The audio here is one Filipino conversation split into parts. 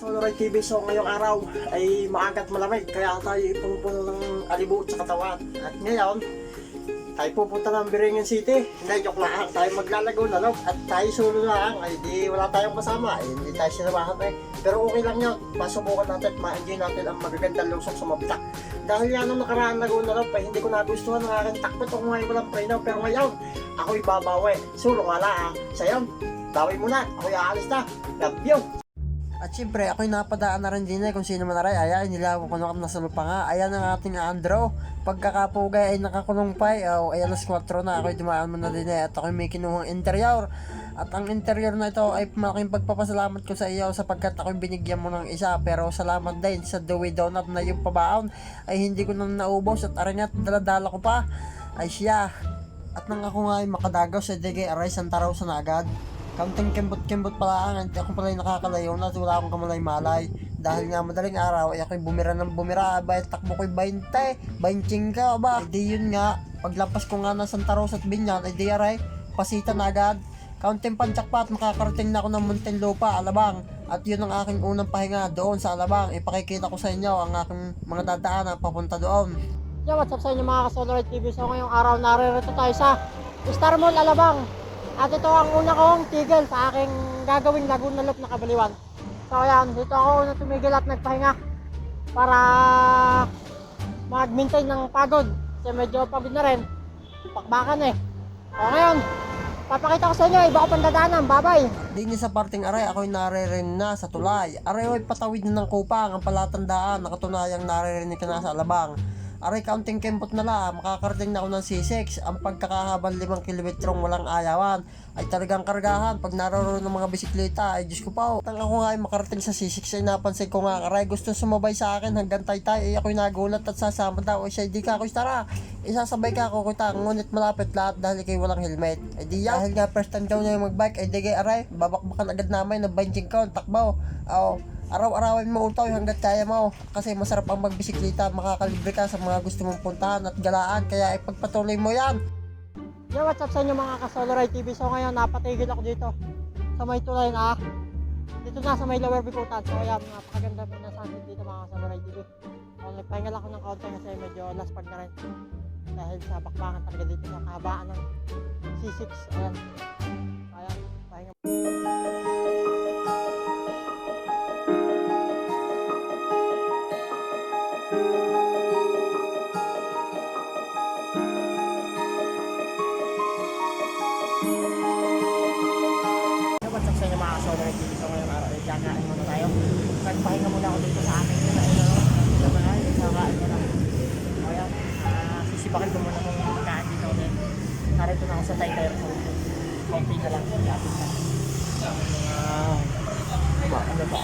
Solar TV, so ngayong araw ay maagat malamig kaya tayo ipunong ng alibuot sa katawan. At ngayon, tayo pupunta ng Biringan City. Hindi, joke lang, tayo maglalago na lang at tayo solo lang. Ay di wala tayong kasama, ay hindi tayo sinamahan eh. Pero okay lang yun, pasubukan natin at ma-enjoy natin ang magagandang lusok sa Mabitak. Dahil yan nung nakaraan Laguna Love ay hindi ko nagustuhan ng aking takbo kung ngayon walang preno. Pero ngayon, ako'y babawi. Solo nga lang. Sa yun, bawi muna, ako'y aalis na. Love you! At syempre, ako'y napadaan na rin din kung sino man naray. Ayan, nilawang ko na nasa lupa nga. Ayan ang ating Andrew. Pagkakapugay ay nakakulong pa. Ayan, alas 4 na. Ako'y dumaan mo na din at ako'y may kinuhang interior. At ang interior na ito ay malaking pagpapasalamat ko sa iyo sapagkat ako'y binigyan mo ng isa. Pero salamat din sa Dewey Donut na yung pabaon ay hindi ko nang naubos. At arin at daladala ko pa ay siya. At nang ako nga ay makadagaw sa digay aray santaraw sa na agad. Kaunting kembot-kembot pala ang ako pala nakakalayo na at wala akong kamalay-malay. Dahil nga madaling araw ay ako'y bumira ng bumira. Abay, takbo ko'y 20 ka ba? Ay di yun nga, paglampas ko nga ng Santa Rosa at Binyan ay di aray, pasita na agad. Kaunting pantsak pa at makakarating na ako ng Muntinlupa, Alabang. At yun ang aking unang pahinga doon sa Alabang. Ipakikita ko sa inyo ang aking mga dadaanan papunta doon. Yo, what's up sa inyo mga ka-Solar TV? So ngayong araw naririto tayo sa Star Mall, Alabang. At ito ang una kong tigil sa aking gagawing Laguna Loop na kabaliwan. So ayan, dito ako una tumigil at nagpahinga para mag-maintain ng pagod. Kasi medyo pagod na rin, pakbakan eh. So ngayon, papakita ko sa inyo, iba ko pang dadaanan, babay. Dini sa parting aray, ako'y naririnig na sa tulay. Aray ay patawid na ng kupang, ang palatandaan, nakatunayang naririnig ka na sa Alabang. Aray, kaunting kempot na lang, makakarating na ako ng C6. Ang pagkakahabang 5 kilometrong walang ayawan ay talagang kargahan. Pag naroon ng mga bisikleta, ay Diyos ko pa. Tang ako nga ay makarating sa C6 ay napansin ko nga, aray, gusto sumabay sa akin hanggang Taytay. Ay ako'y nagulat at sasama daw. Ay siya, di ka ako'y tara. Isasabay ka ako kita, ngunit malapit lahat dahil kayo walang helmet. Ay di yan, dahil nga first time daw na yung magbike, ay di kay aray, babakbakan agad namin ng banjing ko, takbaw. Araw-arawin mo utaw hanggat kaya mo kasi masarap ang magbisikleta, makakalibre ka sa mga gusto mong puntahan at galaan, kaya ipagpatuloy mo yan. Yo, what's up sa inyo mga ka-Solar TV? So ngayon napatigil ako dito sa may tulay na dito na sa may Lower Bikutan. So ayan, napakaganda po na sunset dito mga ka-Solar TV. So nagpahinga lang ako ng kaunti kasi medyo laspag na rin dahil sa bakbakan talaga dito sa kahabaan ng C6. Ayan, pahinga. What's up sa inyo mga ka-Solar TV? So ngayong araw ay kakain muna tayo. Nagpahinga muna ako dito sa akin. Kakain muna. So ayan, sisipakin ko muna kung magkain dito ulit. Narito na ako sa Taytay Resort. Konti na lang. Ano ba?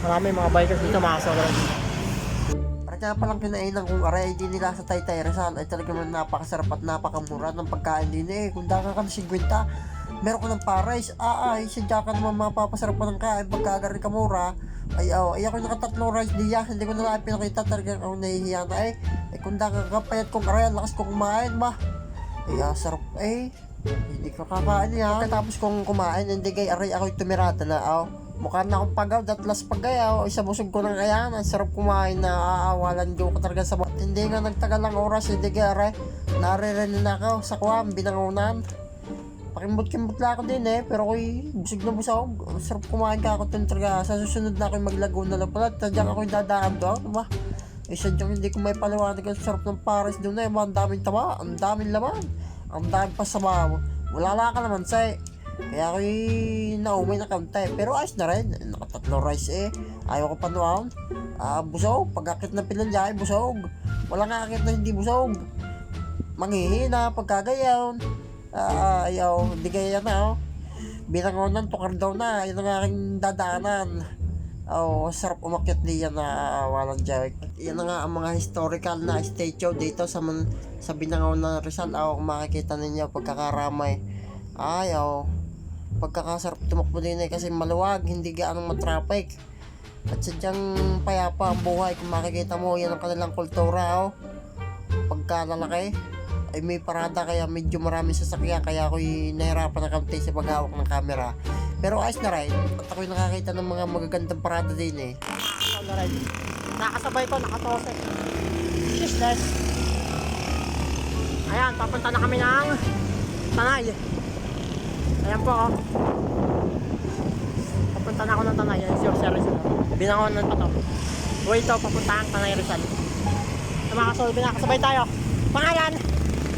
Marami mga bikers dito mga ka-Solar TV. Kaya palang kinainan kong aray din nila sa Taytay Rizal ay talagang napakasarap at napakamura ng pagkain din eh. Kung daka ka ng 50, meron ko ng pares. Sadya ka naman mapapasarap ko ng kain pagkagari ka mura. Ay ako nakatatlong rice diya, hindi ko na lang pinakita, talagang ako nahihiya na eh. Kung daka ka payat kong aray, ang lakas kong kumain ba? Sarap eh. Hindi ko kakain yan. Pagkatapos kong kumain, hindi kay aray ako'y tumirada na mukha na akong pagaw, datlas pagayaw, isa busog ko ng ayan, ang sarap kumain na aawalan ko talaga sa bot. Hindi nga nagtagal ng oras, hindi kaya naririnig na ako sa kuwam, binangunan. Pakimbot-kimbot lang ako din eh, pero ako'y busog na busog, sarap kumain ka ako dun talaga. Sa susunod na ako'y Laguna lang pala, tadyang ako'y dadaan doon, diba? Sadyang hindi ko may paliwanag ang sarap ng pares doon eh, ang daming taba, ang daming laman, ang daming pasabaw, wala lang ka naman say. Kaya ako'y naumay na kaunti. Pero ayos na rin. Nakatatlong rice eh. Ayaw ko pa noon. Busog. Pag-akit ng pinalya ay busog. Wala nga akit na hindi busog. Manghihina. Pagkagayaw. Ayaw. Hindi kaya na binangonan. Tukar daw na. Yun ang aking dadaanan. Sarap umakyat diyan na walang jawik. Yan na nga ang mga historical na statue dito sa Binangonan Rizal. Kung makikita ninyo pagkakaramay. Pagkakasarap tumakbo din eh kasi maluwag, hindi gaanong matraffic. At sadyang payapa ang buhay. Kung makikita mo, yan ang kanilang kultura pagka lalaki ay may parada kaya medyo marami sasakyan, kaya ako'y nahirapan na kaunti sa paghawak ng camera. Pero ayos na rin. At ako'y nakakita ng mga magagandang parada din eh. Solo ride. Nakasabay ko, nakatose. Shisless. Ayan, papunta na kami ng Tanay. Ayan po, oh. Papunta na ako ng Tanay. Ayan si Jose Rizal. Binangonan pa to. Way to, papunta ang Tanay Rizal. Sa mga kasol, binakasabay tayo. Pangalan?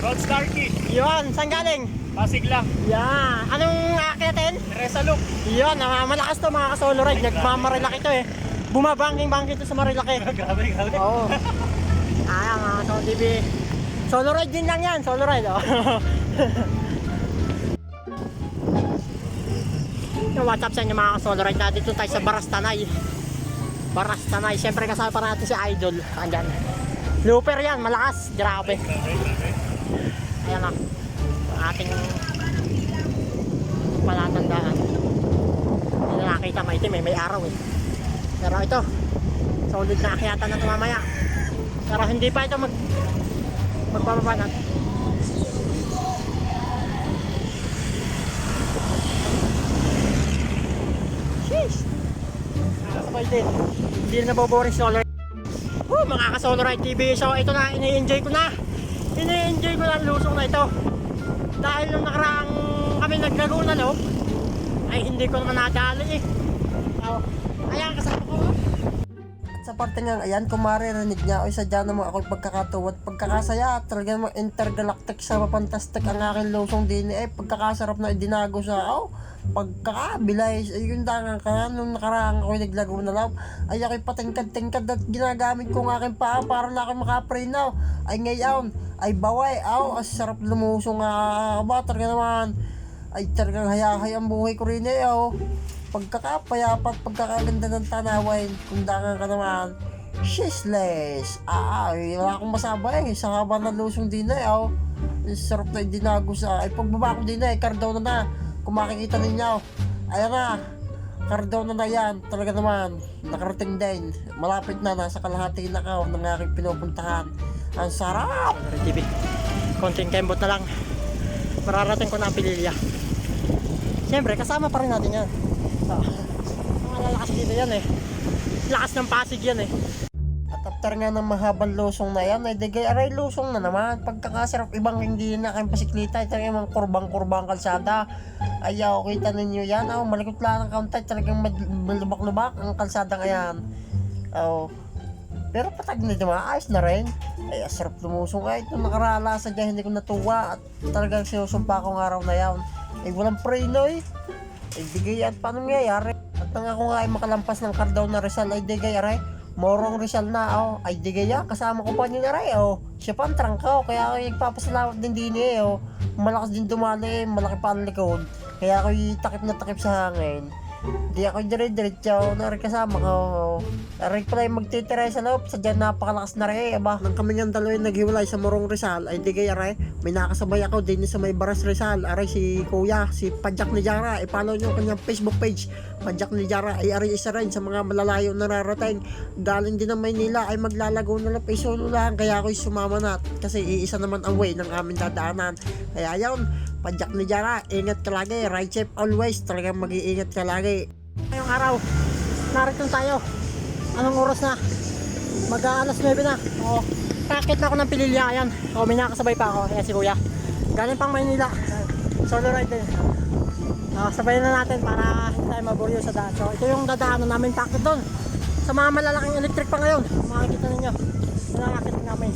Gold Star Key, Yun, saan galing? Pasig lang, Yan. Anong aakyatin? Teresa Look. Yun, malakas to mga kasolo ride. Nagmamarilaki to eh. Bumabangking-bangking to sa Marilaki. Grabe. Oo. Ayan mga Solo TV. Solo ride din lang yan, solo ride. Oh. What's up sa inyo mga solo ride? Dito tayo sa Barastanay. Barastanay. Siyempre kasama pa natin si Idol. Andyan. Looper yan, malakas. Grabe. Ayan na. Ating palatandaan. Hindi na nakita maitim eh. May araw eh. Pero ito, solid na akyatan na ito mamaya. Pero hindi pa ito magbababa na. Sheesh! Nakasabay din. Hindi na naboboring solo ride. Mga ka-solo ride TV. So ito na, ini-enjoy ko na. Ini-enjoy ko na ang lusong na ito. Dahil nung nakaraang kami naglaro na loob, ay hindi ko naman nadali eh. So, ayan kasama ko. Sa parte nga, ayan, kung maririnig niya, o sadya naman ako'y pagkakatuwad, pagkakasaya, talaga namang intergalactic sa mapantastic ang aking lusong din eh, pagkakasarap na idinago sa, pagkakabilay, yung dangan ka, nung nakaraang ako'y naglago na lang, ay ako'y patingkad-tingkad at ginagamit ko ang aking paa para na ako'y makaprinaw, ay ngayon, ay baway, ang sarap lumusong ba, talaga naman, ay talagang hayahay ang buhay ko rin eh, pagkakapayapat, pagkakaganda ng tanawin, kung dangan ka naman, shisless. Wala akong masabay, sa haba ng lusong din eh, sarap na idinago sa, ay pagbaba ko din eh, kardaw na, kung makikita ninyo, ayan na, kardaw na yan, talaga naman, nakarating din, malapit na, nasa kalahati na ako ng aking pinupuntahan, ang sarap! TV, konting kembot na lang, mararating ko na ang Pililya. Siyempre, kasama pa rin natin yan. Mga lalakas dito yan eh. Lakas ng Pasig yan eh. At after nga ng mahabang lusong na yan, ay digay aray lusong na naman. Pagkakasarap ibang hindi na kayong pasiklita, talagang mga kurbang-kurbang kalsada. Ayaw, kita ninyo yan. Malikot lang ang kaunti, talagang malubak-lubak ang kalsadang ayan. Pero patag na diba, ayos na rin. Ay, sarap lumusong. Ay, nung nakarala sa dyan, hindi ko natuwa. At talagang sinusumpa akong araw na yan. Ay, walang preno eh. Ay, digay at paano nangyayari? At nang ako nga ay makalampas ng Cardaw na Rizal, ay digay aray. Morong Rizal na, ay digay kasama ko pa niyo na aray, siya pa ang trangkaw, kaya ako nagpapasalamat din din eh, malakas din dumali, malaki pa ang likod, kaya ako takip na takip sa hangin. Di ako dire-diretso, narin kasama ko. Narin pala yung magtitira sa loob, sadya napakalakas na rin, nang kami nga dalawa yung naghiwalay sa Morong Rizal, ay digay aray, may nakasabay ako din sa may Baras Rizal, aray si Kuya, si Padjak ni Jara, i-follow nyo kanyang Facebook page, Padjak ni Jara, ay aray isa rin sa mga malalayo na nararating, galing din ng Maynila, ay maglalago na lang, solo lang, kaya ako'y sumama na, kasi iisa naman ang way ng aming dadaanan, kaya yun, Padjak ni Jara, ingat ka lagi, ride safe always, talagang mag-iingat ka lagi. Ngayong araw, narito tayo. Anong oras na? Mag-alas 9 na. Kakit na ako ng Pililya, ayan. May nakasabay pa ako, ayan si Kuya. Galing pang Maynila. Solo ride din. Sabayan na natin para hindi tayo maburyo sa daan. So ito yung dadaanan namin kakit doon. Sa mga malalaking electric pa ngayon, makikita ninyo. Nakakit namin.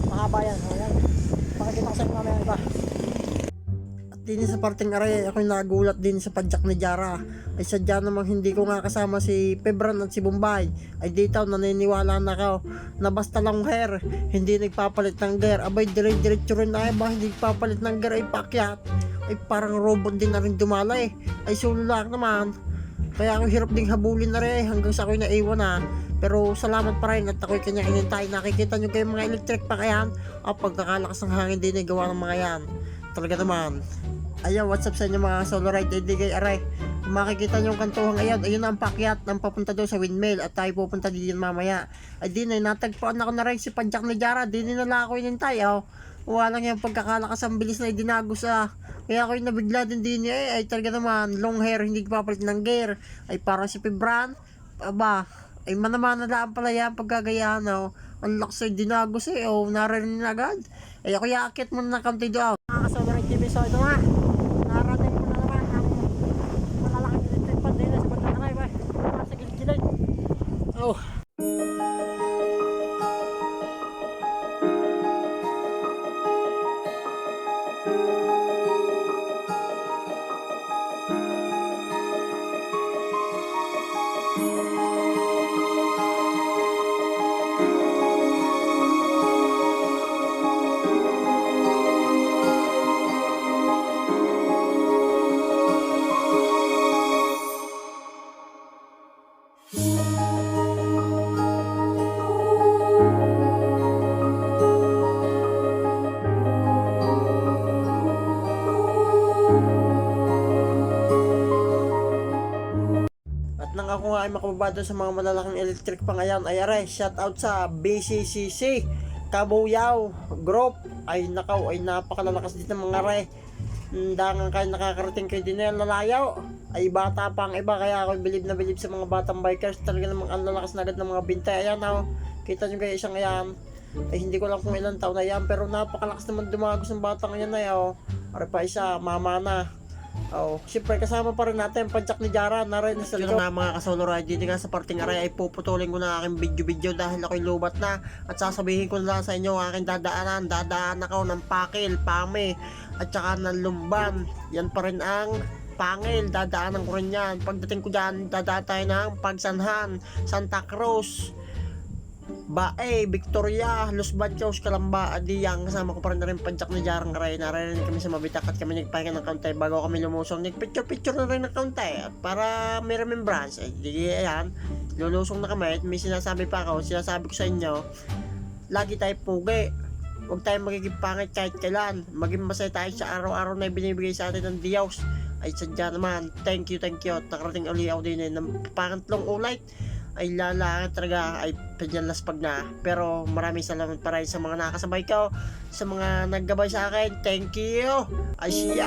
Mahaba yan. Ayan. Pakikita ko sa inyo mamaya iba. Din sa parting aray, ako'y nagulat din sa Padjak ni Jara. Ay sadya namang hindi ko nga kasama si Pebran at si Bombay. Ay dito naniniwala na ako na basta lang hair, hindi nagpapalit ng gear. Abay dire-diretso rin ay ba, hindi nagpapalit ng gear ay pakyat. Ay parang robot din na rin dumalay. Ay sulak naman. Kaya ako hirap ding habulin na rin hanggang sa ako'y naiwan na. Pero salamat pa rin at ako'y kanya inintay. Nakikita nyo kayo mga electric pa kayan. Pagkakalakas ng hangin din ay gawa ng mga yan. Talaga naman. Ayan, what's up sa inyo mga solo ride, digay aray. Kung makikita nyo ang kantuhang ayan, ayun na ang pakyat ng papunta doon sa windmill at tayo pupunta din mamaya. Ay din ay natagpuan ako na rin si Padjak ni Jara, din na lang ako inintay. Wala lang yung pagkakalakas ang bilis na idinagos Kaya ako yung nabigla din ay talaga naman, long hair, hindi papalit ng gear. Ay parang si Pibran, aba, ay manamana lang pala yan pagkagayaan Ang lakas ay dinagos narinig na agad. Ay ako yakit mo na ng kaunti doon. Mga Kasolorite TV, so ito nga. Narating ko na naman ang malalaking electric pan din sa bandang kanay ba. Sa gilid-gilid. Oh. At nang ako nga ay makababa doon sa mga malalaking electric pa ngayon ay aray, shout out sa BCCC Kabuyaw Group. Ay nakaw, ay napakalalakas dito mga aray. Dangan kayo nakakarating kayo din na lalayaw. Ay bata pa ang iba, kaya ako bilib na bilib sa mga batang bikers. Talaga namang ang lalakas na agad ng mga bintay. Ayan kita nyo kayo isang ayan. Ay hindi ko lang kung ilang taon na yan, pero napakalakas naman dumagos ng batang yan na Aray pa isa, mama na. Siyempre kasama pa rin natin Padjak ni Jara na rin sa likod. Nga mga kasolorite, dito nga sa parting aray ay puputulin ko na aking video dahil ako'y lubat na. At sasabihin ko na sa inyo aking dadaan ako ng Pakil, Pame at saka ng Lumban. Yan pa rin ang Pangil, dadaanan ko rin yan. Pagdating ko dyan, dadaan tayo ng Pagsanhan, Santa Cruz, Bae, Victoria, Los Baños, Calamba, Adiyang. Kasama ko pa rin Padjak ni Jarang Ray. Narinig kami sa Mabitak at kami nagpahinga ng kaunti bago kami lumusong. Nagpicture na rin ng kaunti at para may remembrance. Di ayan, lulusong na kami at may sinasabi pa ako. Sinasabi ko sa inyo, lagi tayo pugi. Huwag tayo magiging pangit kahit kailan. Maging masaya tayo sa araw-araw na binibigay sa atin ng Diyos. Ay sadya naman, thank you. At nakarating uli ako din ng pangatlong ulit. Ay lala talaga ay pedyalas pag na, pero maraming salamat pa rin sa mga nakasabay ko, sa mga naggabay sa akin. Thank you. Ay siya.